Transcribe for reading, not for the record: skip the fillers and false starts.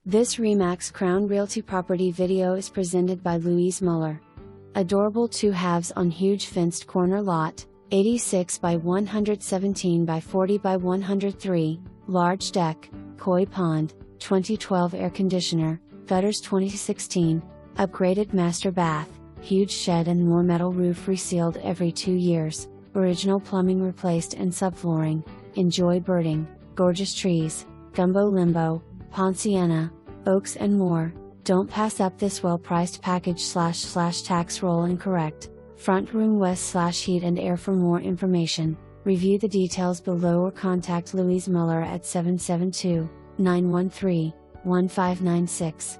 This Remax Crown Realty property video is presented by Louise Muller. Adorable 2 halves on huge fenced corner lot, 86 by 117 by 40 by 103, large deck, koi pond, 2012 air conditioner, gutters 2016, upgraded master bath, huge shed and more, metal roof resealed every 2 years, original plumbing replaced and subflooring. Enjoy birding, gorgeous trees, gumbo limbo, Ponciana, oaks and more. Don't pass up this well-priced package / tax roll incorrect. Front room west / heat and air. For more information, review the details below or contact Louise Muller at 772-913-1596.